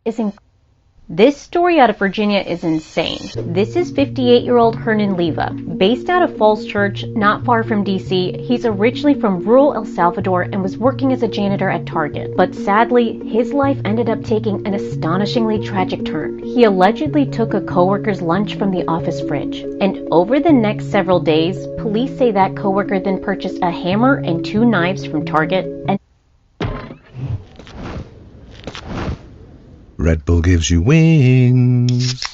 is in This story out of Virginia is insane. This is 58-year-old Hernan Leva. Based out of Falls Church, not far from DC, he's originally from rural El Salvador and was working as a janitor at Target. But sadly, his life ended up taking an astonishingly tragic turn. He allegedly took a coworker's lunch from the office fridge. And over the next several days, police say that coworker then purchased a hammer and 2 knives from Target and Red Bull gives you wings.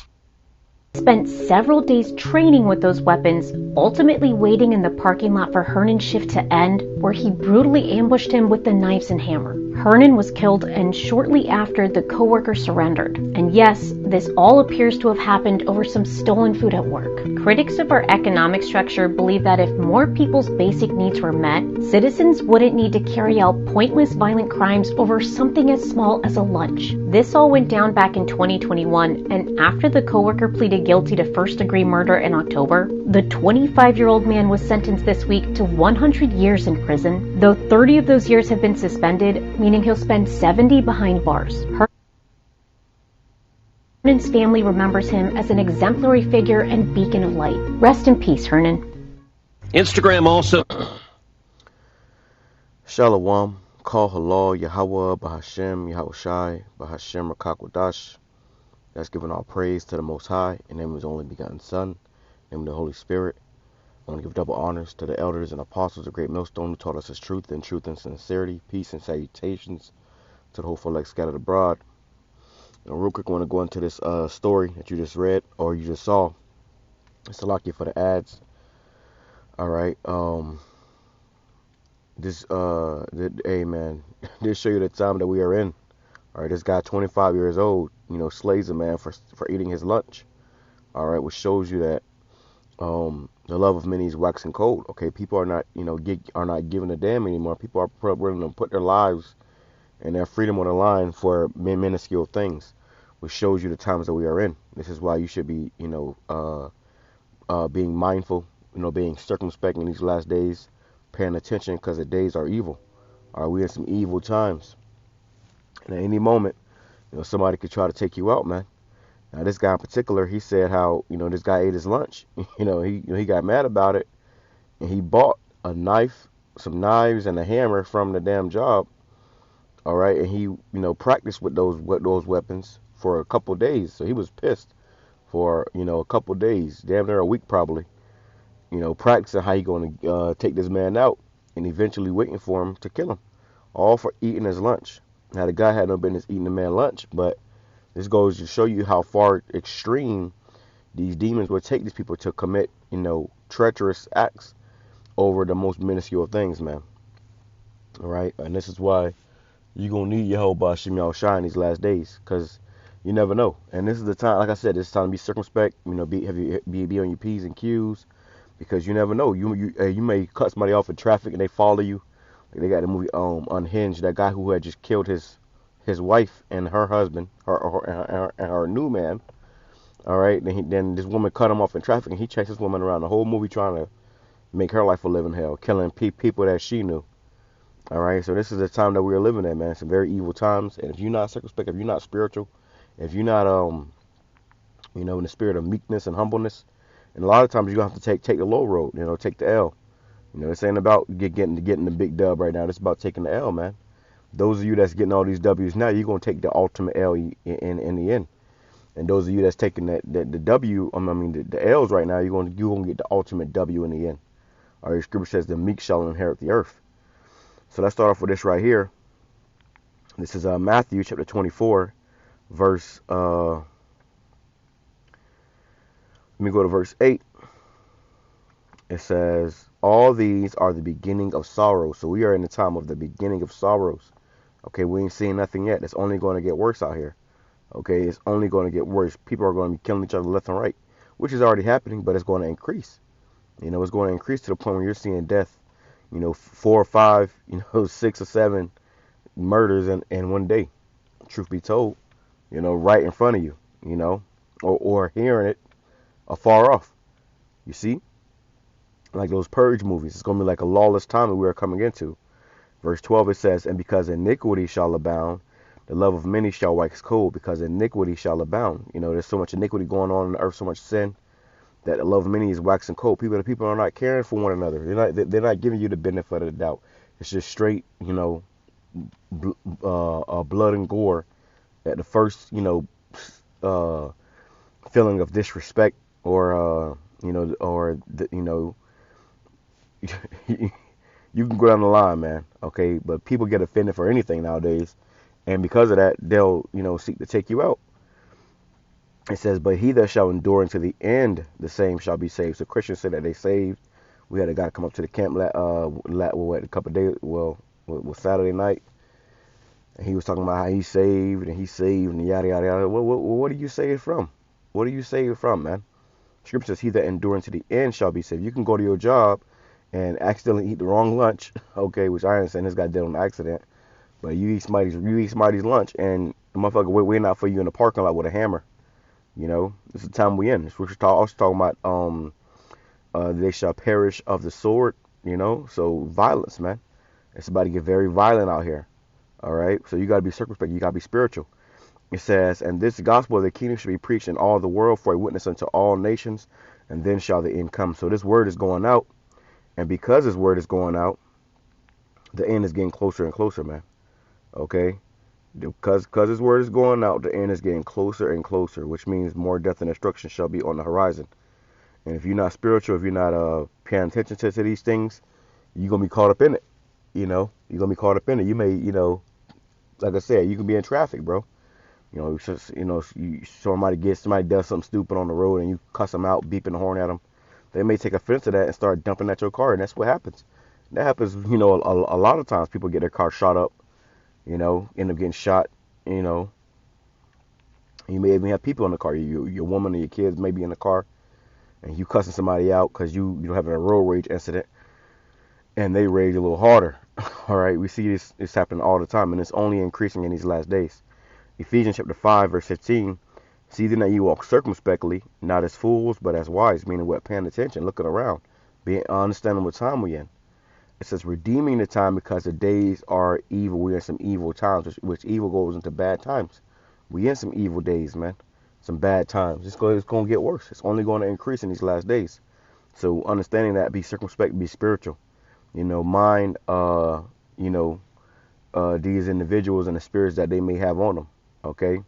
spent several days training with those weapons, ultimately waiting in the parking lot for Hernan's shift to end, where he brutally ambushed him with the knives and hammer. Hernan was killed, and shortly after, the coworker surrendered. And yes, this all appears to have happened over some stolen food at work. Critics of our economic structure believe that if more people's basic needs were met, citizens wouldn't need to carry out pointless violent crimes over something as small as a lunch. This all went down back in 2021, and after the coworker pleaded guilty to first-degree murder in October, the 25-year-old man was sentenced this week to 100 years in prison, though 30 of those years have been suspended, meaning he'll spend 70 behind bars. Hernan's family remembers him as an exemplary figure and beacon of light. Rest in peace, Hernan. Instagram also. Shalom, call halal, YAHAWAH, BAHASHAM, YAHAWASHI, BAHASHAM, QADASH. That's giving all praise to the Most High, in the name of His only begotten Son, in the name of the Holy Spirit. I want to give double honors to the elders and apostles of Great Millstone who taught us His truth and sincerity, peace and salutations to the hopeful elect scattered abroad. And real quick, I want to go into this story that you just read or you just saw. It's a lock you for the ads. All right. Hey man, this show you the time that we are in. All right, this guy, 25 years old, slays a man for eating his lunch. All right, which shows you that the love of many is waxing cold. Okay, people are not, are not giving a damn anymore. People are willing to put their lives and their freedom on the line for minuscule things, which shows you the times that we are in. This is why you should be, being mindful, being circumspect in these last days, paying attention because the days are evil. All right, we're in some evil times. And at any moment, somebody could try to take you out, man. Now, this guy in particular, he said how, this guy ate his lunch. He got mad about it, and he bought a knife, some knives, and a hammer from the damn job. All right, and he, practiced with those weapons for a couple of days. So he was pissed for, a couple of days, damn near a week probably. Practicing how he going to take this man out, and eventually waiting for him to kill him, all for eating his lunch. Now, the guy had no business eating the man's lunch, but this goes to show you how far extreme these demons will take these people to commit, treacherous acts over the most minuscule things, man. All right, and this is why you're going to need YAHAWASHI in these last days, because you never know. And this is the time, like I said, this is time to be circumspect, be on your P's and Q's, because you never know. You may cut somebody off in traffic and they follow you. They got the movie Unhinged. That guy who had just killed his wife and her husband, her new man. All right, then this woman cut him off in traffic, and he chased this woman around the whole movie trying to make her life a living hell, killing people that she knew. All right, so this is the time that we're living in, man. Some very evil times, and if you're not circumspect, if you're not spiritual, if you're not in the spirit of meekness and humbleness, and a lot of times you're gonna have to take the low road, take the L. This ain't about getting the big dub right now. It's about taking the L, man. Those of you that's getting all these W's now, you're going to take the ultimate L in the end. And those of you that's taking the W, the L's right now, you're going to get the ultimate W in the end. All right, Scripture says the meek shall inherit the earth. So let's start off with this right here. This is Matthew chapter 24, verse, let me go to verse 8. It says, all these are the beginning of sorrow. So we are in the time of the beginning of sorrows. Okay, we ain't seeing nothing yet. It's only going to get worse out here. Okay, it's only going to get worse. People are going to be killing each other left and right, which is already happening, but it's going to increase. It's going to increase to the point where you're seeing death, 4 or 5, 6 or 7 murders in one day. Truth be told, right in front of you, or hearing it afar off. You see? Like those purge movies. It's going to be like a lawless time that we are coming into. Verse 12, it says, and because iniquity shall abound, the love of many shall wax cold, because iniquity shall abound. There's so much iniquity going on the earth, so much sin, that the love of many is waxing cold. People are not caring for one another. They're not giving you the benefit of the doubt. It's just straight, blood and gore at the first, uh, feeling of disrespect, or you can go down the line, man. Okay, but people get offended for anything nowadays, and because of that, they'll seek to take you out. It says, but he that shall endure unto the end, the same shall be saved. So Christians say that they saved. We had a guy come up to the camp a couple of days, was Saturday night, and he was talking about how he's saved and yada yada yada. What are you saved from? What are you saved from, man? Scripture says, he that endure to the end shall be saved. You can go to your job and accidentally eat the wrong lunch, okay, which I understand this guy did on accident, but you eat somebody's lunch, and the motherfucker waiting out for you in the parking lot with a hammer. This is the time we in. We're also talking about they shall perish of the sword, so violence, man. It's about to get very violent out here, all right? So you got to be circumspect. You got to be spiritual. It says, and this gospel of the kingdom should be preached in all the world for a witness unto all nations, and then shall the end come. So this word is going out, and because this word is going out, the end is getting closer and closer, man. Okay? Because this word is going out, the end is getting closer and closer, which means more death and destruction shall be on the horizon. And if you're not spiritual, if you're not paying attention to these things, you're going to be caught up in it. You're going to be caught up in it. You may, like I said, you can be in traffic, bro. Somebody does something stupid on the road, and you cuss them out, beeping the horn at them. They may take offense to that and start dumping at your car, and that's what happens. That happens, a lot of times. People get their car shot up, end up getting shot. You may even have people in the car. Your woman or your kids may be in the car, and you cussing somebody out because you having a road rage incident, and they rage a little harder. All right, we see this happening all the time, and it's only increasing in these last days. Ephesians chapter 5, verse 15. See then that you walk circumspectly, not as fools, but as wise, meaning what? Paying attention, looking around, being understanding what time we're in. It says, redeeming the time, because the days are evil. We're in some evil times, which evil goes into bad times. We in some evil days, man. Some bad times. It's going to get worse. It's only going to increase in these last days. So understanding that, be circumspect, be spiritual. Mind, these individuals and the spirits that they may have on them. Okay.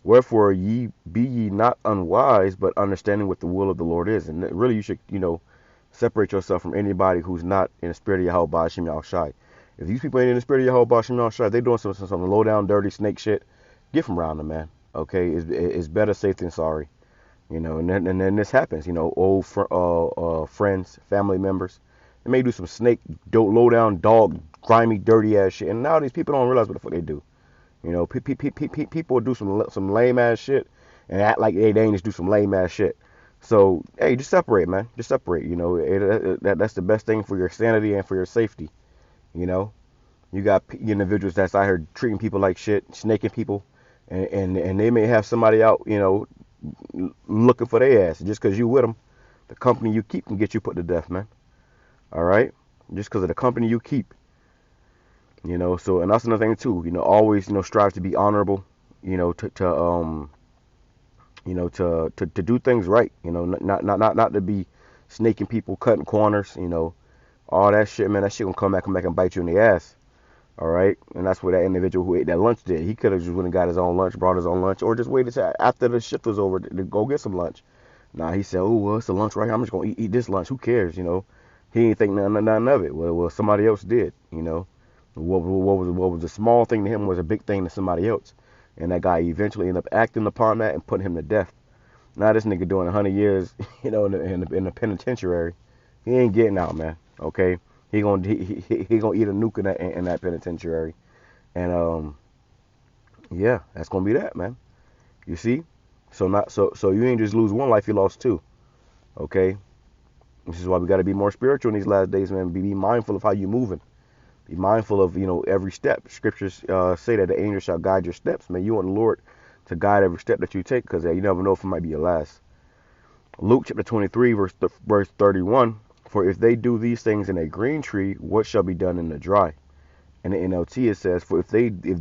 Wherefore be ye not unwise, but understanding what the will of the Lord is. And really, you should, separate yourself from anybody who's not in the spirit of YAHAWASHI. If these people ain't in the spirit of YAHAWASHI, they doing some low down, dirty snake shit, get from around them, man. Okay, it's better safe than sorry. And then this happens. Old friends, family members, they may do some snake, low down, dog, grimy, dirty ass shit. And now these people don't realize what the fuck they do. People do some lame ass shit and act like they ain't just do some lame ass shit. So hey, just separate, man. Just separate. That's the best thing for your sanity and for your safety. You got individuals that's out here treating people like shit, snaking people, and they may have somebody out, looking for their ass. Just because you with them, the company you keep can get you put to death, man. All right, just because of the company you keep. So, and that's another thing too. Always, strive to be honorable. To do things right. Not to be snaking people, cutting corners. All that shit, man. That shit gonna come back and bite you in the ass. All right, and that's what that individual who ate that lunch did. He could have just went and got his own lunch, brought his own lunch, or just waited till after the shift was over to go get some lunch. Nah, he said, "Oh, well, it's a lunch right here. I'm just gonna eat this lunch. Who cares?" He didn't think none of it. Well, somebody else did. What was a small thing to him was a big thing to somebody else. And that guy eventually ended up acting upon that and putting him to death. Now this nigga doing 100 years, in the penitentiary. He ain't getting out, man. Okay, he gonna eat a nuke in that penitentiary, and yeah, that's gonna be that, man. You see, so you ain't just lose one life, you lost two. Okay, this is why we got to be more spiritual in these last days, man. Be mindful of how you moving. Be mindful of, every step. Scriptures say that the angel shall guide your steps, man. You want the Lord to guide every step that you take, because you never know if it might be your last. Luke chapter 23, verse 31. For if they do these things in a green tree, what shall be done in the dry? In the NLT it says, for if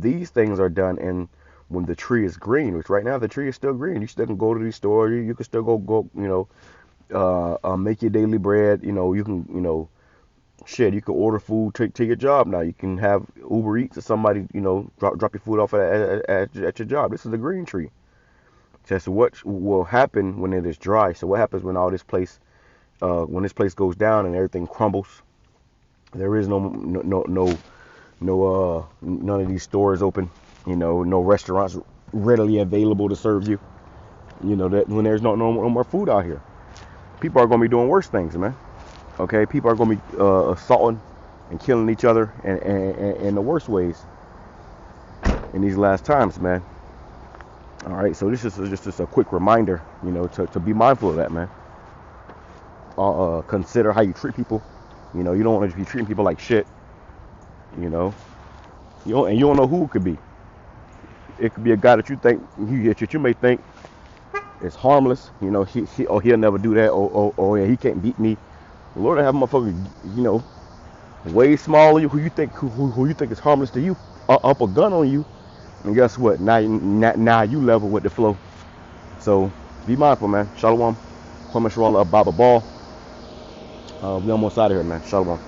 these things are done and when the tree is green, which right now the tree is still green, you still can go to these stores, you can still go, make your daily bread, you can, shit, you can order food to your job now. You can have Uber Eats or somebody, drop your food off at your job. This is the green tree. So what will happen when it is dry? So what happens when all this place, when this place goes down and everything crumbles? There is none of these stores open. No restaurants readily available to serve you. That when there's no more food out here, people are gonna be doing worse things, man. Okay, people are gonna be assaulting and killing each other and in the worst ways in these last times, man. All right, so this is just a quick reminder, to be mindful of that, man. Consider how you treat people. You don't want to be treating people like shit. You don't know who it could be. It could be a guy that you may think is harmless. He'll never do that. Oh yeah, he can't beat me. Lord, I have a motherfucker, way smaller than you, who you think is harmless to you, up a gun on you, and guess what? Now you level with the flow. So be mindful, man. Shalom. Kwame Sharala, Baba Ball. We almost out of here, man. Shalom.